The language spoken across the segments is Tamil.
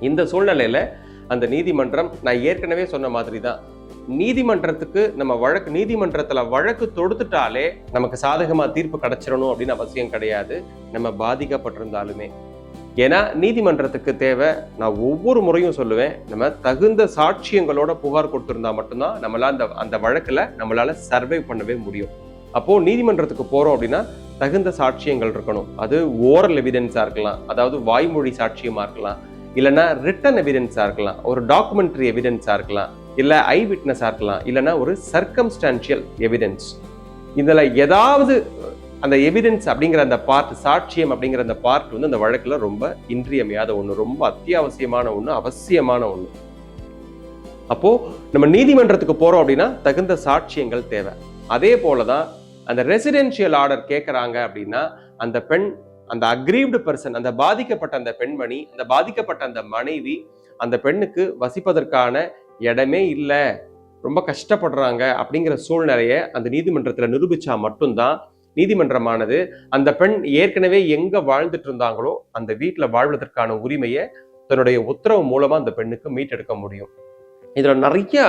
இந்த சூழ்நிலையில அந்த நீதிமன்றம், நான் ஏற்கனவே சொன்ன மாதிரி தான், நீதிமன்றத்துக்கு நம்ம நீதிமன்றத்துல வழக்கு தொடுத்துட்டாலே நமக்கு சாதகமா தீர்ப்பு கிடைச்சிடணும் அப்படின்னு அவசியம் கிடையாது, நம்ம பாதிக்கப்பட்டிருந்தாலுமே. ஏன்னா நீதிமன்றத்துக்கு தேவை, நான் ஒவ்வொரு முறையும் சொல்லுவேன், நம்ம தகுந்த சாட்சியங்களோட புகார் கொடுத்திருந்தா மட்டும்தான் நம்மளால அந்த வழக்குல நம்மளால சர்வை பண்ணவே முடியும். அப்போ நீதிமன்றத்துக்கு போறோம் அப்படின்னா தகுந்த சாட்சியங்கள் இருக்கணும். அது ஓரல் எவிடன்ஸா இருக்கலாம், அதாவது வாய்மொழி சாட்சியமா இருக்கலாம், இல்லைன்னா ரிட்டன் எவிடன்ஸா இருக்கலாம், ஒரு டாக்குமெண்ட்ரி எவிடன்ஸா இருக்கலாம், இல்ல ஐ விட்னஸா இருக்கலாம், இல்லைன்னா ஒரு சர்க்கம்ஸ்டான்ஷியல் எவிடன்ஸ். இதுல ஏதாவது அந்த எவிடன்ஸ் அப்படிங்கிற அந்த பார்ட், சாட்சியம் அப்படிங்கிற அந்த பார்ட் வந்து அந்த வழக்குல ரொம்ப இன்றியமையாத ஒண்ணு, ரொம்ப அத்தியாவசியமான ஒண்ணு, அவசியமான ஒண்ணு. அப்போ நம்ம நீதிமன்றத்துக்கு போறோம் அப்படின்னா தகுந்த சாட்சியங்கள் தேவை. அதே போலதான் அந்த ரெசிடென்ஷியல் ஆர்டர் கேட்கறாங்க அப்படின்னா அந்த பெண், அந்த அக்ரீவ்டு பர்சன், அந்த பாதிக்கப்பட்ட அந்த பெண்மணி, அந்த பாதிக்கப்பட்ட அந்த மனைவி, அந்த பெண்ணுக்கு வசிப்பதற்கான இடமே இல்லை, ரொம்ப கஷ்டப்படுறாங்க அப்படிங்கிற சூழ்நிலையை அந்த நீதிமன்றத்துல நிரூபிச்சா மட்டும்தான் நீதிமன்றமானது அந்த பெண் ஏற்கனவே எங்க வாழ்ந்துட்டு இருந்தாங்களோ அந்த வீட்டுல வாழ்வதற்கான உரிமையை தன்னுடைய உத்தரவு மூலமா அந்த பெண்ணுக்கு மீட்டெடுக்க முடியும். இதுல நிறைய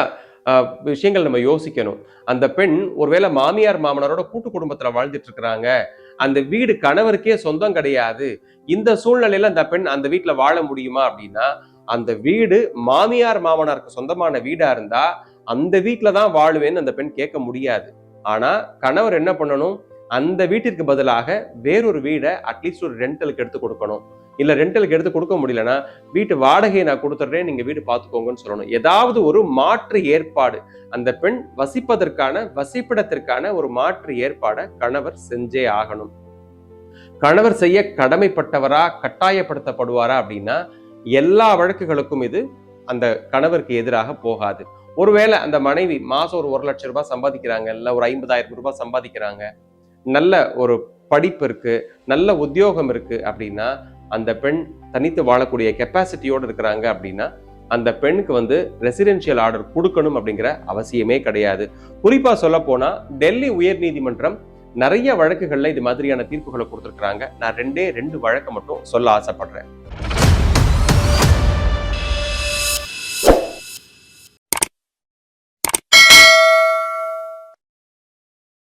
விஷயங்கள் நம்ம யோசிக்கணும். அந்த பெண் ஒருவேளை மாமியார் மாமனாரோட கூட்டு குடும்பத்துல வாழ்ந்துட்டு இருக்கிறாங்க, அந்த வீடு கணவருக்கே சொந்தம் கிடையாது, இந்த சூழ்நிலையில அந்த பெண் அந்த வீட்டுல வாழ முடியுமா அப்படின்னா, அந்த வீடு மாமியார் மாமனாருக்கு சொந்தமான வீடா இருந்தா அந்த வீட்டுலதான் வாழுவேன்னு அந்த பெண் கேட்க முடியாது. ஆனா கணவர் என்ன பண்ணணும், அந்த வீட்டிற்கு பதிலாக வேறொரு வீடை அட்லீஸ்ட் ஒரு ரெண்டலுக்கு எடுத்து கொடுக்கணும். இல்ல ரெண்டலுக்கு எடுத்து கொடுக்க முடியலன்னா வீட்டு வாடகையை நான் கொடுத்துட்றேன், நீங்க வீடு பார்த்துக்கோங்கன்னு சொல்லணும். ஏதாவது ஒரு மாற்று ஏற்பாடு, அந்த பெண் வசிப்பதற்கான, வசிப்பிடத்திற்கான ஒரு மாற்று ஏற்பாடை கணவர் செஞ்சே ஆகணும். கணவர் செய்ய கடமைப்பட்டவரா, கட்டாயப்படுத்தப்படுவாரா அப்படின்னா எல்லா வழக்குகளுக்கும் இது அந்த கணவருக்கு எதிராக போகாது. ஒருவேளை அந்த மனைவி மாசம் ஒரு 1,00,000 ரூபாய் சம்பாதிக்கிறாங்க, இல்ல ஒரு 50,000 ரூபாய் சம்பாதிக்கிறாங்க, நல்ல ஒரு படிப்பு இருக்கு, நல்ல உத்தியோகம் இருக்கு அப்படின்னா, அந்த பெண் தனித்து வாழக்கூடிய கெப்பாசிட்டியோடு இருக்கிறாங்க அப்படின்னா அந்த பெண்ணுக்கு வந்து ரெசிடென்ஷியல் ஆர்டர் கொடுக்கணும் அப்படிங்கிற அவசியமே கிடையாது. குறிப்பா சொல்ல போனா டெல்லி உயர் நீதிமன்றம் நிறைய வழக்குகள்ல இது மாதிரியான தீர்ப்புகளை கொடுத்திருக்கிறாங்க. நான் 2 வழக்கை மட்டும் சொல்ல ஆசைப்படுறேன்.